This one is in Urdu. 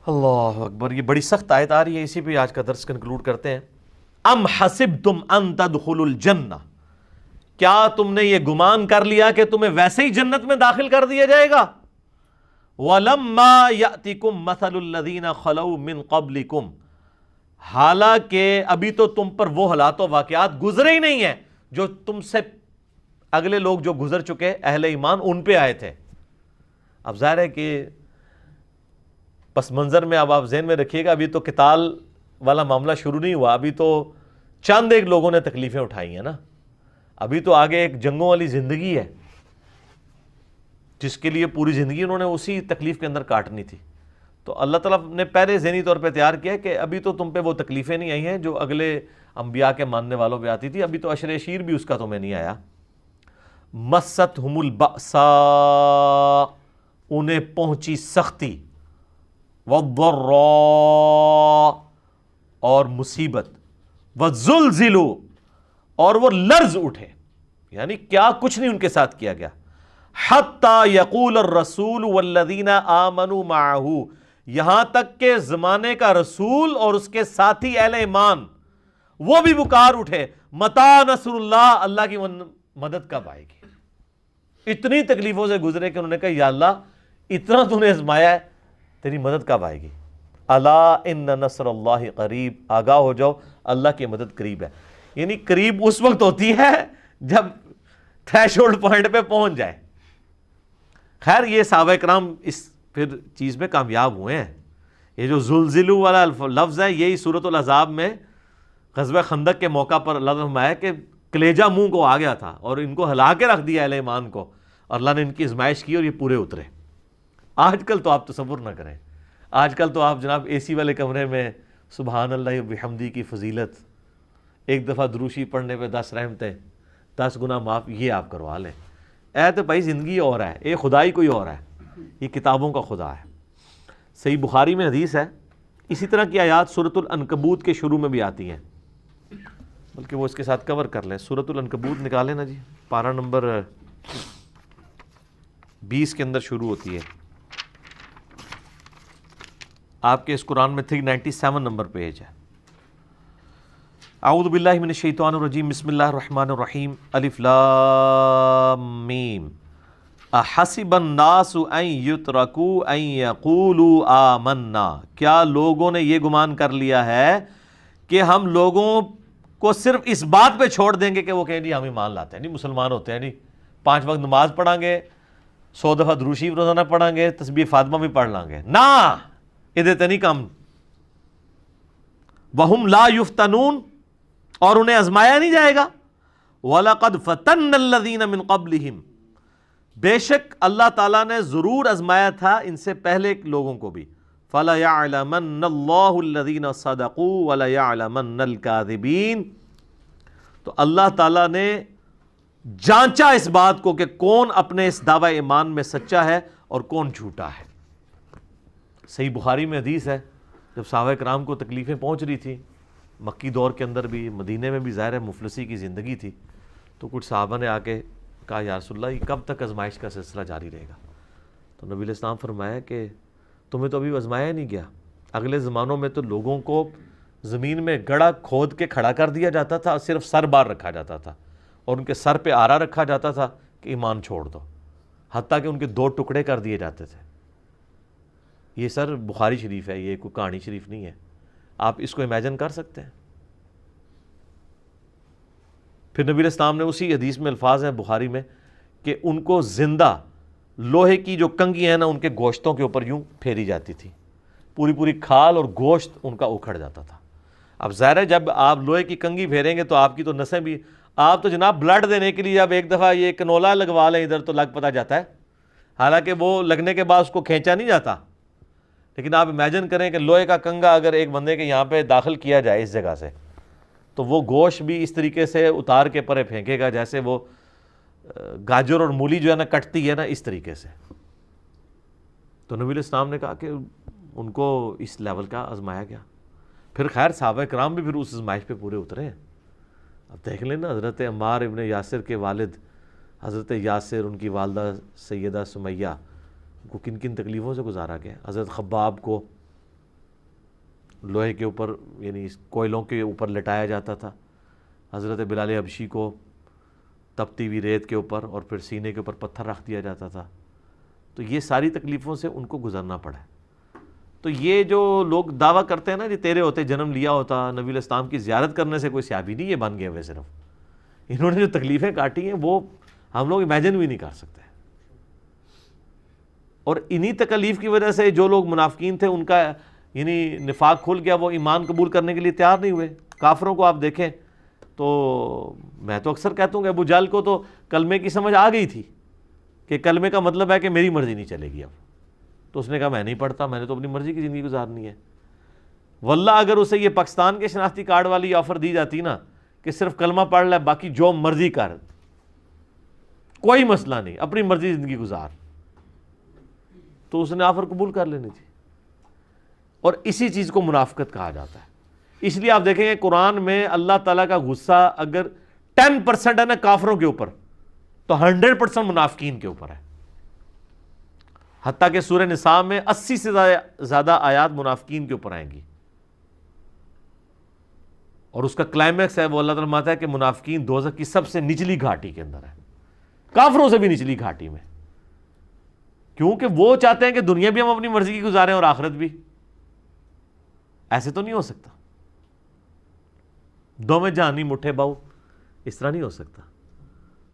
اللہ اکبر، یہ بڑی سخت آیت آ رہی ہے، اسی پہ آج کا درس کنکلوڈ کرتے ہیں۔ ام حسبتم ان تدخلوا الجنہ، کیا تم نے یہ گمان کر لیا کہ تمہیں ویسے ہی جنت میں داخل کر دیا جائے گا؟ وَلَمَّا يَأْتِكُمْ مَثَلُ الَّذِينَ خَلَوْا مِن قَبْلِكُمْ، حالانکہ ابھی تو تم پر وہ حالات و واقعات گزرے ہی نہیں ہیں جو تم سے اگلے لوگ جو گزر چکے اہل ایمان ان پہ آئے تھے۔ اب ظاہر ہے کہ پس منظر میں اب آپ ذہن میں رکھیے گا، ابھی تو قتال والا معاملہ شروع نہیں ہوا، ابھی تو چند ایک لوگوں نے تکلیفیں اٹھائی ہیں نا، ابھی تو آگے ایک جنگوں والی زندگی ہے جس کے لیے پوری زندگی انہوں نے اسی تکلیف کے اندر کاٹنی تھی۔ تو اللہ تعالیٰ نے پہلے ذہنی طور پہ تیار کیا کہ ابھی تو تم پہ وہ تکلیفیں نہیں آئی ہیں جو اگلے انبیاء کے ماننے والوں پہ آتی تھی، ابھی تو عشر شیر بھی اس کا تمہیں نہیں آیا۔ مستہم البأساء، انہیں پہنچی سختی، والضراء، اور مصیبت، والزلزلوا، اور وہ لرز اٹھے، یعنی کیا کچھ نہیں ان کے ساتھ کیا گیا۔ حتی یقول الرسول والذین آمنوا معہ، یہاں تک کہ زمانے کا رسول اور اس کے ساتھی اہل ایمان وہ بھی پکار اٹھے، متی نصر اللہ، اللہ کی مدد کب آئے گی؟ اتنی تکلیفوں سے گزرے کہ انہوں نے کہا یا اللہ اتنا تو نے آزمایا ہے، تیری مدد کب آئے گی؟ الا ان نصر اللہ قریب، آگاہ ہو جاؤ اللہ کی مدد قریب ہے۔ یعنی قریب اس وقت ہوتی ہے جب تھریش ہولڈ پوائنٹ پہ پہنچ جائے۔ خیر یہ صحابہ کرام اس پھر چیز میں کامیاب ہوئے ہیں۔ یہ جو زلزلو والا لفظ ہے یہی سورۃ الاحزاب میں غزوہ خندق کے موقع پر اللہ نے فرمایا کہ کلیجہ منہ کو آ گیا تھا اور ان کو ہلا کے رکھ دیا اہل ایمان کو، اور اللہ نے ان کی آزمائش کی اور یہ پورے اترے۔ آج کل تو آپ تصور نہ کریں، آج کل تو آپ جناب اے سی والے کمرے میں سبحان اللہ وبحمدہ کی فضیلت، ایک دفعہ دروشی پڑھنے پہ 10 رحمتیں، 10 گناہ معاف، یہ آپ کروا لیں۔ اے تو بھائی زندگی اور ہے، اے خدائی کوئی اور ہے، یہ کتابوں کا خدا ہے۔ صحیح بخاری میں حدیث ہے، اسی طرح کی آیات سورۃ العنکبوت کے شروع میں بھی آتی ہیں، بلکہ وہ اس کے ساتھ کور کر لیں۔ سورۃ العنکبوت نکالیں نا جی، پارہ نمبر 20 کے اندر شروع ہوتی ہے، آپ کے اس قرآن میں 397 نمبر پیج ہے۔ اعوذ باللہ من الشیطان الرجیم، بسم اللہ الرحمن الرحیم، الف لام میم، احسب الناس ان یترکوا ان یقولوا آمنا، کیا لوگوں نے یہ گمان کر لیا ہے کہ ہم لوگوں کو صرف اس بات پہ چھوڑ دیں گے کہ وہ کہیں جی ہم ایمان لاتے ہیں، نہیں مسلمان ہوتے ہیں، نہیں 5 وقت نماز پڑھیں گے، 100 دفعہ درود شریف روزانہ پڑھیں گے، تسبیح فاطمہ بھی پڑھ لیں گے، نہ ادھر تے نہیں کم۔ وَهُمْ لَا يُفْتَنُونَ، اور انہیں آزمایا نہیں جائے گا۔ وَلَقَدْ فَتَنَّ الَّذِينَ مِن قَبْلِهِمْ، بے شک اللہ تعالیٰ نے ضرور آزمایا تھا ان سے پہلے لوگوں کو بھی۔ فَلَيَعْلَمَنَّ اللَّهُ الَّذِينَ صَدَقُوا وَلَيَعْلَمَنَّ الْكَاذِبِينَ، تو اللہ تعالیٰ نے جانچا اس بات کو کہ کون اپنے اس دعوی ایمان میں سچا ہے اور کون جھوٹا ہے۔ صحیح بخاری میں حدیث ہے، جب صحابہ کرام کو تکلیفیں پہنچ رہی تھی مکی دور کے اندر بھی، مدینے میں بھی ظاہر ہے مفلسی کی زندگی تھی، تو کچھ صحابہ نے آ کے کہا یا رسول اللہ یہ کب تک آزمائش کا سلسلہ جاری رہے گا؟ تو نبی علیہ السلام فرمایا کہ تمہیں تو ابھی آزمایا نہیں گیا، اگلے زمانوں میں تو لوگوں کو زمین میں گڑھا کھود کے کھڑا کر دیا جاتا تھا، صرف سر بار رکھا جاتا تھا اور ان کے سر پہ آرا رکھا جاتا تھا کہ ایمان چھوڑ دو، حتیٰ کہ ان کے 2 ٹکڑے کر دیے جاتے تھے۔ یہ سر بخاری شریف ہے، یہ کوئی کہانی شریف نہیں ہے، آپ اس کو امیجن کر سکتے ہیں؟ پھر نبی علیہ السلام نے اسی حدیث میں الفاظ ہیں بخاری میں کہ ان کو زندہ لوہے کی جو کنگھی ہیں نا ان کے گوشتوں کے اوپر یوں پھیری جاتی تھی، پوری پوری کھال اور گوشت ان کا اکھڑ جاتا تھا۔ اب ظاہر ہے جب آپ لوہے کی کنگھی پھیریں گے تو آپ کی تو نسیں بھی، آپ تو جناب بلڈ دینے کے لیے جب ایک دفعہ یہ کنولا لگوا لیں ادھر تو لگ پتہ جاتا ہے، حالانکہ وہ لگنے کے بعد اس کو کھینچا نہیں جاتا، لیکن آپ امیجن کریں کہ لوہے کا کنگا اگر ایک بندے کے یہاں پہ داخل کیا جائے اس جگہ سے، تو وہ گوشت بھی اس طریقے سے اتار کے پرے پھینکے گا جیسے وہ گاجر اور مولی جو ہے نا کٹتی ہے نا، اس طریقے سے۔ تو نبی علیہ السلام نے کہا کہ ان کو اس لیول کا آزمایا گیا۔ پھر خیر صحابہ کرام بھی پھر اس آزمائش پہ پورے اترے ہیں۔ اب دیکھ لیں نا حضرت عمار ابن یاسر کے والد حضرت یاسر، ان کی والدہ سیدہ سمیہ کو کن کن تکلیفوں سے گزارا گیا، حضرت خباب کو لوہے کے اوپر یعنی کوئلوں کے اوپر لٹایا جاتا تھا، حضرت بلال حبشی کو تپتی ہوئی ریت کے اوپر اور پھر سینے کے اوپر پتھر رکھ دیا جاتا تھا. تو یہ ساری تکلیفوں سے ان کو گزرنا پڑا ہے. تو یہ جو لوگ دعویٰ کرتے ہیں نا جی تیرے ہوتے جنم لیا ہوتا، نبی علیہ السلام کی زیارت کرنے سے کوئی صحابی نہیں یہ بن گئے ہوئے، صرف انہوں نے جو تکلیفیں کاٹی ہیں وہ ہم لوگ امیجن بھی نہیں کر سکتے. اور انہی تکلیف کی وجہ سے جو لوگ منافقین تھے ان کا یعنی نفاق کھل گیا، وہ ایمان قبول کرنے کے لیے تیار نہیں ہوئے. کافروں کو آپ دیکھیں تو میں تو اکثر کہتا ہوں کہ ابو جہل کو تو کلمے کی سمجھ آ گئی تھی کہ کلمے کا مطلب ہے کہ میری مرضی نہیں چلے گی اب. تو اس نے کہا میں نہیں پڑھتا، میں نے تو اپنی مرضی کی زندگی گزارنی ہے. واللہ اگر اسے یہ پاکستان کے شناختی کارڈ والی آفر دی جاتی نا کہ صرف کلمہ پڑھ لے باقی جو مرضی کر، کوئی مسئلہ نہیں، اپنی مرضی زندگی گزار، تو اس نے آفر قبول کر لینی تھی. اور اسی چیز کو منافقت کہا جاتا ہے. اس لیے آپ دیکھیں گے قرآن میں اللہ تعالیٰ کا غصہ اگر 10% ہے نا کافروں کے اوپر تو 100% منافقین کے اوپر ہے. حتیٰ کہ سورہ نساء میں 80 سے زیادہ آیات منافقین کے اوپر آئیں گی. اور اس کا کلائمیکس ہے وہ اللہ تعالیٰ ماتا ہے کہ منافقین دوزخ کی سب سے نچلی گھاٹی کے اندر ہے، کافروں سے بھی نچلی گھاٹی میں. کیونکہ وہ چاہتے ہیں کہ دنیا بھی ہم اپنی مرضی کی گزاریں اور آخرت بھی. ایسے تو نہیں ہو سکتا، دو میں جہانی مٹھے باؤ، اس طرح نہیں ہو سکتا.